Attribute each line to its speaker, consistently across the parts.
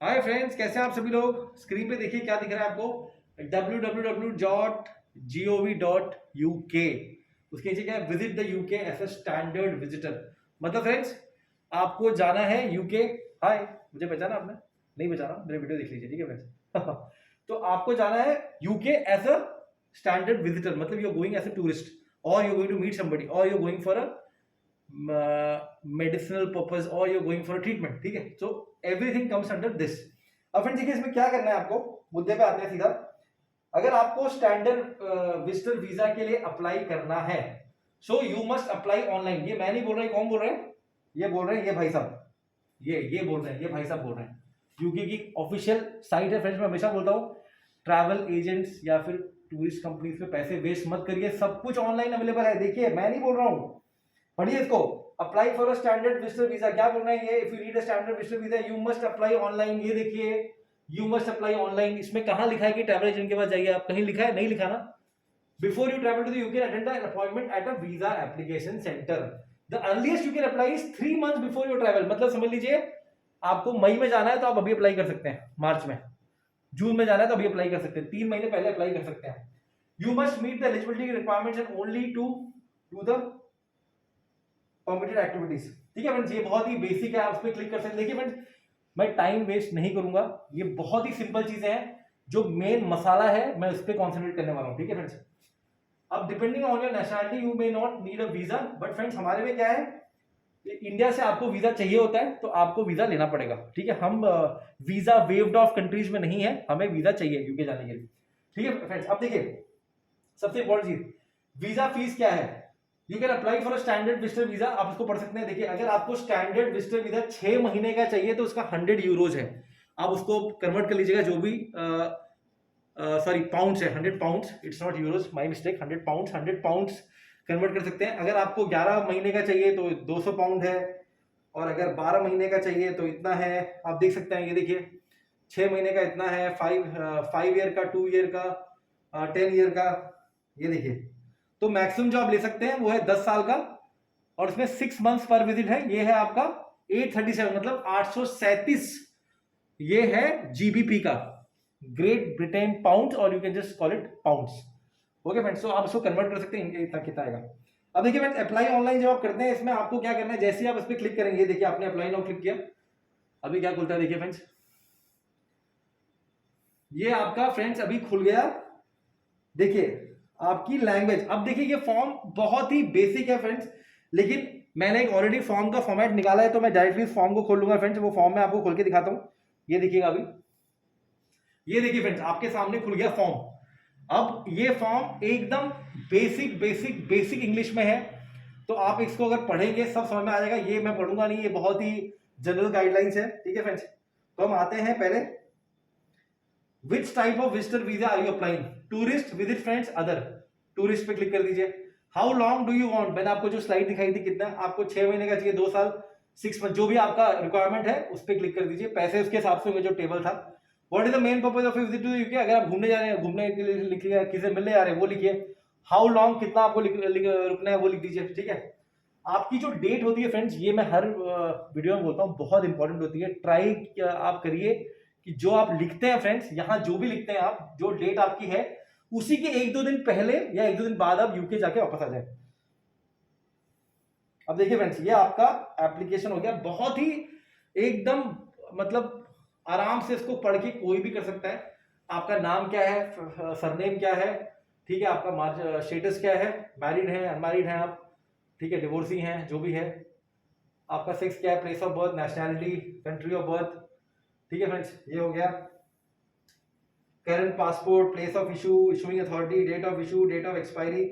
Speaker 1: Hi friends, कैसे हैं आप सभी लोग। स्क्रीन पे देखिए क्या दिख रहा है आपको। www.gov.uk। उसके नीचे क्या है, visit the UK as a standard visitor. मतलब फ्रेंड्स, आपको जाना है यूके। हाय, मुझे पहचाना आपने? नहीं पहचाना, मेरे वीडियो देख लीजिए, ठीक है फ्रेंड्स। तो आपको जाना है UK as a standard visitor, मतलब you are going as a tourist, और you are going to meet somebody, और you are going for a medicinal purpose, और यू गोइंग फॉर ट्रीटमेंट। ठीक है, so everything comes under this. अब friends देखिए, इसमें क्या करना है आपको, मुद्दे पे आते हैं सीधा। अगर आपको स्टैंडर्ड विजिटर वीजा के लिए अप्लाई करना है, so you must apply online. ये मैं नहीं बोल रहा, कौन बोल रहे हैं? ये बोल रहे हैं ये भाई साहब, ये बोल रहे हैं, ये भाई साहब बोल रहे हैं। यूके की ऑफिशियल साइट है फ्रेंड्स। मैं हमेशा बोलता हूँ, ट्रैवल एजेंट्स या फिर टूरिस्ट कंपनीज पे पैसे वेस्ट मत करिए, सब कुछ ऑनलाइन अवेलेबल है। देखिए, मैं नहीं बोल रहा हूँ, पढ़िए इसको। Apply for a standard visitor visa, क्या बोल रहे हैं ये? If you need a standard visitor visa you must apply online. ये देखिए, यू मस्ट अप्लाई ऑनलाइन। इसमें कहां लिखा है कि ट्रैवल एजेंट के पास जाइए? आप कहीं लिखा है? नहीं लिखा ना। Before you travel to the UK attend an appointment at a visa application centre. The earliest you can apply is 3 months before your travel. मतलब समझ लीजिए, आपको मई में जाना है तो आप अभी अप्लाई कर सकते हैं, मार्च में, जून में जाना है तो अभी अप्लाई कर सकते हैं, 3 महीने पहले अप्लाई कर सकते हैं। You must meet the eligibility requirements and only to do the permitted activities. ठीक है फ्रेंड्स, ये बहुत ही बेसिक है, आप उस पर क्लिक कर सकते हैं। देखिए फ्रेंड्स, मैं टाइम वेस्ट नहीं करूंगा, ये बहुत ही सिंपल चीजें हैं। जो मेन मसाला है मैं उस पर कॉन्सेंट्रेट करने वाला हूं। ठीक है फ्रेंड्स, अब depending on your nationality you may not need a visa, but friends हमारे में क्या है, इंडिया से आपको वीजा चाहिए होता है तो आपको वीजा लेना पड़ेगा। ठीक है, हम वीजा वेव्ड ऑफ कंट्रीज में नहीं है, हमें वीजा चाहिए यूके जाने के लिए। ठीक है फ्रेंड्स, अब देखिए सबसे इंपॉर्टेंट चीज, वीजा फीस क्या है। You can apply for a standard visitor visa, आप उसको पढ़ सकते हैं। देखिए, अगर आपको स्टैंडर्ड विजिटर वीजा 6 महीने का चाहिए तो उसका 100 यूरोज है। आप उसको कन्वर्ट कर लीजिएगा, जो भी सॉरी पाउंड्स है, 100 pounds, it's not euros, my mistake. 100 pounds convert कर सकते हैं। अगर आपको 11 महीने का चाहिए तो 200 पाउंड है, और अगर 12 महीने का चाहिए तो इतना है। आप देख सकते हैं, ये देखिए 6 महीने का इतना है, 5 ईयर का, 2 ईयर का, 10 ईयर का। ये देखिए, तो मैक्सिमम जो आप ले सकते हैं वो है 10 साल का, और इसमें 6 मंथ्स पर विजिट है। ये है आपका 837, मतलब 837। ये है जीबीपी का, ग्रेट ब्रिटेन पाउंड, और you can just call it pounds. Okay friends, तो आप इसको कन्वर्ट कर सकते हैं, इतना कितना आएगा। अब देखिए फ्रेंड्स, अप्लाई ऑनलाइन जब आप करते हैं, इसमें आपको क्या करना है, जैसे ही आप इस पर क्लिक करेंगे, देखिए आपने अप्लाई नाउ क्लिक किया, अभी क्या खुलता है देखिए फ्रेंड्स, ये आपका फ्रेंड्स अभी खुल गया। देखिए आपकी लैंग्वेज, अब देखिए ये फॉर्म बहुत ही बेसिक है फ्रेंड्स, लेकिन मैंने एक ऑलरेडी फॉर्म का फॉर्मेट निकाला है, तो मैं डायरेक्टली इस फॉर्म को खोल लूंगा फ्रेंड्स। वो फॉर्म मैं आपको खोल के दिखाता हूं, ये देखिएगा अभी। ये देखिए फ्रेंड्स, आपके सामने खुल गया फॉर्म। अब ये फॉर्म एकदम बेसिक बेसिक बेसिक इंग्लिश में है, तो आप इसको अगर पढ़ेंगे सब समझ में आ जाएगा। ये मैं पढ़ूंगा नहीं, ये बहुत ही जनरल गाइडलाइंस है। ठीक है फ्रेंड्स, तो हम आते हैं पहले, which type of visitor visa are you applying? Tourist, visit friends, other. Tourist पे क्लिक कर दीजिए। How long do you want, मैंने आपको जो स्लाइड दिखाई थी, कितना आपको 6 महीने का चाहिए, 2 साल, 6 मंथ, जो भी आपका रिक्वायरमेंट है उस पर क्लिक कर दीजिए। पैसे उसके हिसाब से होंगे जो टेबल था। What is the main purpose of visit to UK, अगर आप घूमने जा रहे हैं, घूमने के लिए लिखिए, किसी से मिलने जा रहे हैं वो लिखिए। हाउ लॉन्ग, कितना आपको रुकना है वो लिख दीजिए। ठीक है, आपकी जो डेट होती है फ्रेंड्स, ये मैं हर वीडियो में बोलता हूँ, बहुत इंपॉर्टेंट होती है। ट्राई आप करिए कि जो आप लिखते हैं फ्रेंड्स, यहाँ जो भी लिखते हैं आप, जो डेट आपकी है उसी के 1-2 दिन पहले या 1-2 दिन बाद आप यूके जाके वापस आ जाए। अब देखिए फ्रेंड्स, ये आपका एप्लीकेशन हो गया, बहुत ही एकदम, मतलब आराम से इसको पढ़ के कोई भी कर सकता है। आपका नाम क्या है, सरनेम क्या है, ठीक है, आपका स्टेटस क्या है, मैरिड है, अनमैरिड है आप, ठीक है, डिवोर्सी हैं, जो भी है, आपका सेक्स क्या है, place of birth, nationality, country of birth. ठीक है फ्रेंड्स, ये हो गया। Current passport, place of issue, issuing authority, date of issue, date of expiry,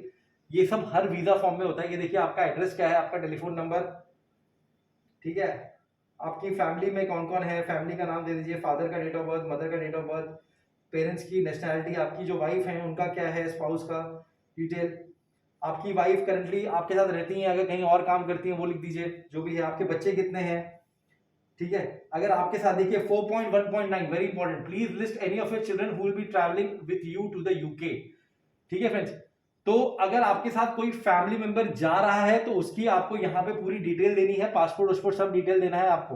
Speaker 1: ये सब हर वीजा फॉर्म में होता है। ये देखिए आपका एड्रेस क्या है, आपका टेलीफोन नंबर, ठीक है, आपकी फैमिली में कौन कौन है, फैमिली का नाम दे दीजिए, फादर का डेट ऑफ बर्थ, मदर का डेट ऑफ बर्थ, पेरेंट्स की नेशनैलिटी, आपकी जो वाइफ है उनका क्या है, स्पाउस का डिटेल, आपकी वाइफ करंटली आपके साथ रहती हैं, अगर कहीं और काम करती हैं वो लिख दीजिए, जो भी है, आपके बच्चे कितने हैं। ठीक है, अगर आपके साथ देखिए 4.1.9 very important, please list any of your children who will be travelling with you to the UK. ठीक है फ्रेंड्स, तो अगर आपके साथ कोई फैमिली मेंबर जा रहा है तो उसकी आपको यहाँ पे पूरी डिटेल देनी है, पासपोर्ट वासपोर्ट सब डिटेल देना है आपको।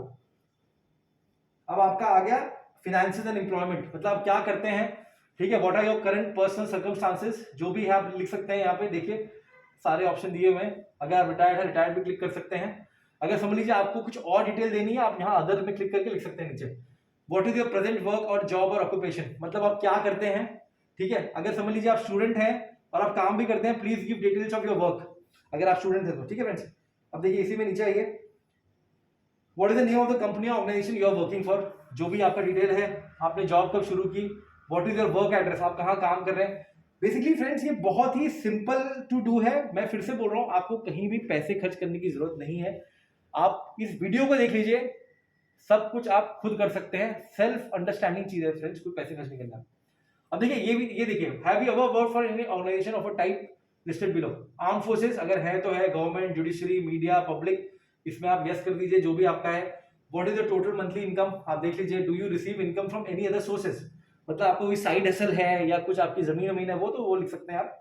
Speaker 1: अब आपका आ गया फिनेंसेस एंड एम्प्लॉयमेंट, मतलब आप क्या करते हैं, ठीक है। What are your current personal circumstances, जो भी है आप लिख सकते हैं यहाँ पे, देखिए सारे ऑप्शन दिए हुए हैं। अगर आप रिटायर्ड है, रिटायर्ड भी क्लिक कर सकते हैं। अगर समझ लीजिए आपको कुछ और डिटेल देनी है, आप यहाँ अदर में क्लिक करके लिख सकते हैं नीचे। What is your present work और जॉब और ऑक्यूपेशन, मतलब आप क्या करते हैं, ठीक है। अगर समझ लीजिए आप स्टूडेंट हैं और आप काम भी करते हैं, please give details of your work, अगर आप स्टूडेंट हैं तो, ठीक है फ्रेंड्स। अब देखिए इसी में नीचे आइए, what is the name of the company और organization you are working for, जो भी आपका डिटेल है, आपने जॉब कब शुरू की, what is your work address, आप कहाँ काम कर रहे हैं। बेसिकली फ्रेंड्स ये बहुत ही सिंपल टू डू है। मैं फिर से बोल रहा हूँ, आपको कहीं भी पैसे खर्च करने की जरूरत नहीं है। आप इस वीडियो को देख लीजिए, सब कुछ आप खुद कर सकते हैं। सेल्फ अंडरस्टैंडिंग चीज है फ्रेंड्स, कोई पैसे खर्च नहीं करना। अब देखिए ये देखिए, have you ever work for any organisation of a type listed below. Armed forces अगर है तो है, गवर्नमेंट, जुडिशरी, मीडिया, पब्लिक, इसमें आप यस कर दीजिए जो भी आपका है। What is the total monthly income, आप देख लीजिए। Do you receive income from any other sources, मतलब आपको कोई साइड हसल है या कुछ आपकी जमीन वमीन है, वो तो वो लिख सकते हैं आप।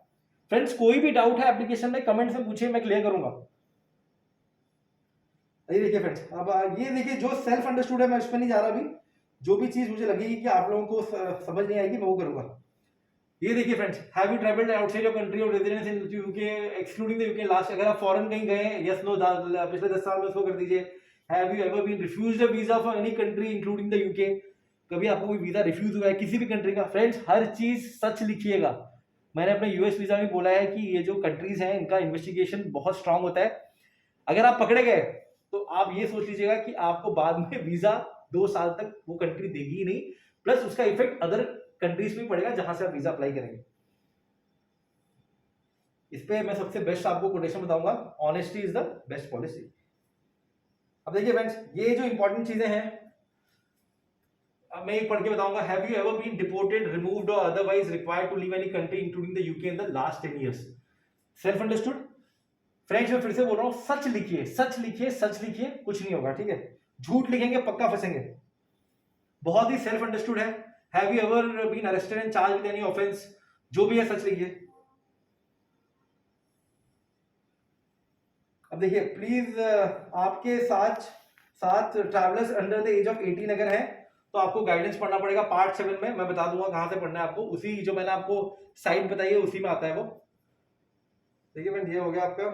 Speaker 1: फ्रेंड्स कोई भी डाउट है एप्लीकेशन में, कमेंट्स में पूछिए, मैं क्लियर करूंगा। ये देखिए फ्रेंड्स, अब ये देखिए जो सेल्फ अंडरस्टूड है, मैं उस पर नहीं जा रहा अभी। जो भी चीज मुझे लगेगी कि आप लोगों को समझ नहीं आएगी, मैं वो करूंगा। ये देखिए friends, have you travelled outside your country और residence in UK excluding the UK last, अगर आप फॉरेन कहीं गए हैं, यस नो पिछले 10 साल में उसको कर दीजिए। Have you ever been refused a visa for any country including the UK, कभी आपको कोई वीजा रिफ्यूज हुआ है किसी भी कंट्री का। फ्रेंड्स हर चीज सच लिखिएगा। मैंने अपने यूएस वीजा में बोला है कि ये जो कंट्रीज हैं इनका इन्वेस्टिगेशन बहुत स्ट्रांग होता है। अगर आप पकड़े गए तो आप ये सोच लीजिएगा कि आपको बाद में वीजा 2 साल तक वो कंट्री देगी ही नहीं, प्लस उसका इफेक्ट अदर कंट्रीज में पड़ेगा जहां से आप वीजा अप्लाई करेंगे। इस पे मैं सबसे बेस्ट आपको कोटेशन बताऊंगा, honesty is the best policy. अब देखिए फ्रेंड्स, ये जो इंपॉर्टेंट चीजें हैं, अब मैं एक पढ़ के बताऊंगा। Have you ever been deported, removed और otherwise required to leave any country including the UK in the last 10 years. Self understood friends, मैं फिर से बोल रहा हूं, सच लिखिए, सच लिखिए, सच लिखिए, कुछ नहीं होगा, ठीक है। झूठ लिखेंगे पक्का फंसेंगे। बहुत ही सेल्फ अंडरस्टूड है। Have you ever been arrested and charged with any offence, जो भी है सच लिखिए। अब देखिए प्लीज, आपके साथ travellers under the age of 18 अगर है तो आपको गाइडेंस पढ़ना पड़ेगा पार्ट 7 में। मैं बता दूंगा कहां से पढ़ना है आपको, उसी जो मैंने आपको साइट बताई है उसी में आता है वो। देखिए फ्रेंड, ये हो गया आपका।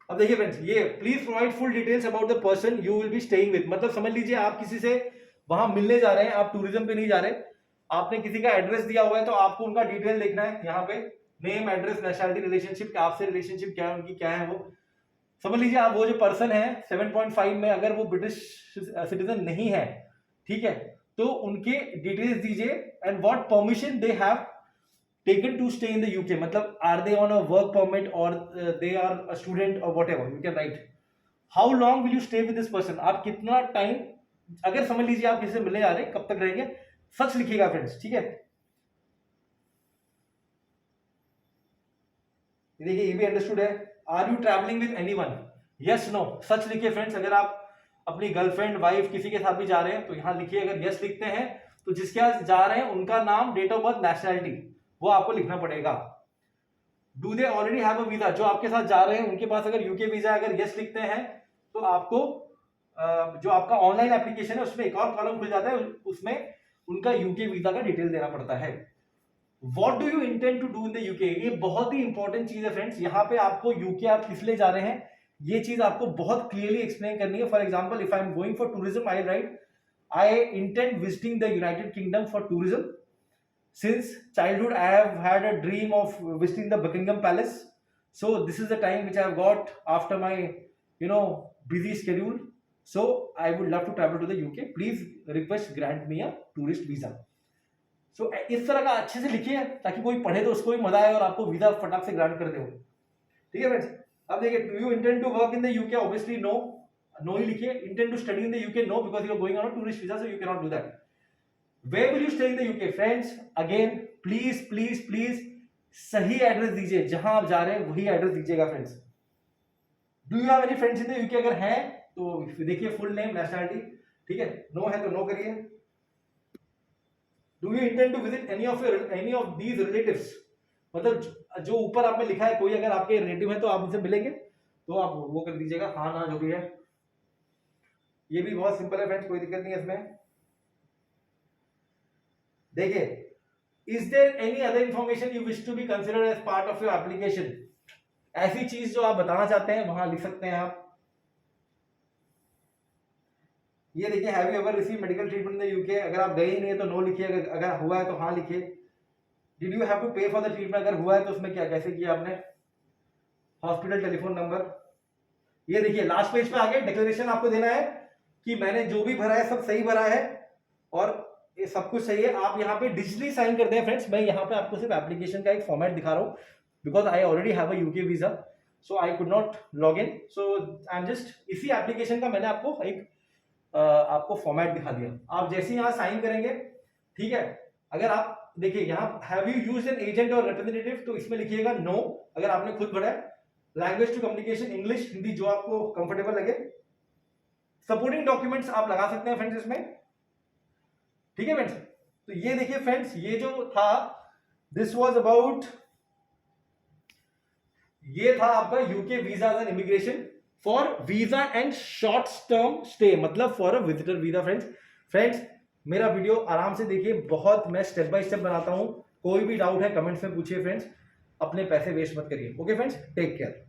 Speaker 1: अब देखिए फ्रेंड्स, ये please provide full details about the person you will be staying with, मतलब समझ लीजिए आप किसी से वहां मिलने जा रहे हैं, आप टूरिज्म पे नहीं जा रहे, आपने किसी का एड्रेस दिया हुआ है तो आपको उनका डिटेल देखना है यहाँ पे। नेम, एड्रेस, नेशनलिटी, रिलेशनशिप, आपसे रिलेशनशिप क्या है, उनकी क्या है वो। समझ लीजिए आप वो जो पर्सन है 7.5 में, अगर वो ब्रिटिश सिटीजन नहीं है, ठीक है, तो उनके डिटेल्स दीजिए। And what permission they have taken to stay in the UK, मतलब are they on a work permit or they are a student or whatever, you can write how long will you stay with this person, आप कितना time, अगर समझ लीजिए आप किसी से मिलने जा रहे हैं कब तक रहेंगे, सच लिखिएगा फ्रेंड्स, ठीक है। देखिए ये भी अंडरस्टूड है। Are you travelling with anyone, yes no, सच लिखिए फ्रेंड्स। अगर आप अपनी गर्लफ्रेंड, वाइफ, किसी के साथ भी जा रहे हैं तो यहां लिखिए, अगर यस लिखते हैं तो जिसके साथ जा रहे हैं उनका नाम, डेट ऑफ बर्थ, नेशनलिटी वो आपको लिखना पड़ेगा। Do they already have a visa, जो आपके साथ जा रहे हैं उनके पास अगर यूके वीजा, अगर यस लिखते हैं तो आपको जो आपका ऑनलाइन एप्लीकेशन है उसमें एक और कॉलम खुल जाता है, उसमें उनका यूके वीजा का डिटेल देना पड़ता है। What do you intend to do in the UK, ये बहुत ही इंपॉर्टेंट चीज है फ्रेंड्स। यहाँ पे आपको यूके आप किस लिए जा रहे हैं ये चीज आपको बहुत क्लियरली एक्सप्लेन करनी है। For example, if I am going for tourism, I right I intend visiting the United kingdom for tourism. Since childhood, I have had a dream of visiting the Buckingham Palace. So this is the time which I have got after my, busy schedule. So I would love to travel to the UK. Please request grant me a tourist visa. So इस तरह का अच्छे से लिखिए ताकि कोई पढ़े तो उसको भी मजा आए और आपको वीजा फटाक से ग्रांट कर दे हो, ठीक है फ्रेंड्स। अब देखिए, do you intend to work in the UK? Obviously no, no ही लिखिए। Intend to study in the UK? No, because you are going on a tourist visa, so you cannot do that. Where will you stay in the UK? Friends, again, please सही address दीजिए, जहां आप जा रहे हैं वही address दीजिएगा friends. Do you have any friends in the UK, अगर है तो देखिए फुल नेम, नेशनलिटी, ठीक है। नो है तो नो करिए। Do you intend to visit any of these relatives, मतलब जो ऊपर आपने लिखा है, कोई अगर आपके रिलेटिव है तो आप उनसे मिलेंगे, तो आप वो कर दीजिएगा हाँ ना जो भी है। ये भी बहुत सिंपल है फ्रेंड्स, कोई दिक्कत नहीं है इसमें। देखिए, is there any other information you wish to be considered as part of your application, ऐसी चीज जो आप बताना चाहते हैं वहां लिख सकते हैं आप। ये देखिए, have you ever receive medical treatment in the UK, अगर आप गए ही नहीं है तो नो लिखिए, अगर हुआ है तो हाँ लिखिए। डिड यू हैव टू पे फॉर द ट्रीटमेंट, अगर हुआ है तो उसमें क्या कैसे किया आपने, हॉस्पिटल टेलीफोन नंबर। ये देखिए लास्ट पेज पे आगे डिक्लेरेशन आपको देना है कि मैंने जो भी भरा है सब सही भरा है और ये सब कुछ सही है। आप यहाँ पे डिजिटली साइन करते हैं फ्रेंड्स। मैं यहाँ पे आपको सिर्फ एप्लीकेशन का एक फॉर्मेट दिखा रहा हूँ because I already have a UK visa, so I could not log in, so I am just इसी एप्लीकेशन का मैंने आपको एक आपको फॉर्मेट दिखा दिया। आप जैसे ही यहाँ साइन करेंगे, ठीक है, अगर आप देखिए यहाँ have you used an agent और रिप्रेजेंटेटिव, तो इसमें लिखिएगा नो अगर आपने खुद भरा है। Language to communication English, Hindi, जो आपको कंफर्टेबल लगे। सपोर्टिंग डॉक्यूमेंट्स आप लगा सकते हैं फ्रेंड्स इसमें, ठीक है फ्रेंड्स। तो ये देखिए फ्रेंड्स, ये जो था दिस वाज अबाउट, ये था आपका UK visa as an immigration for visa and short term stay, मतलब for a visitor visa friends. Friends मेरा वीडियो आराम से देखिए, बहुत मैं स्टेप बाय स्टेप बनाता हूं, कोई भी डाउट है कमेंट्स में पूछिए फ्रेंड्स, अपने पैसे वेस्ट मत करिए। Okay friends, take care.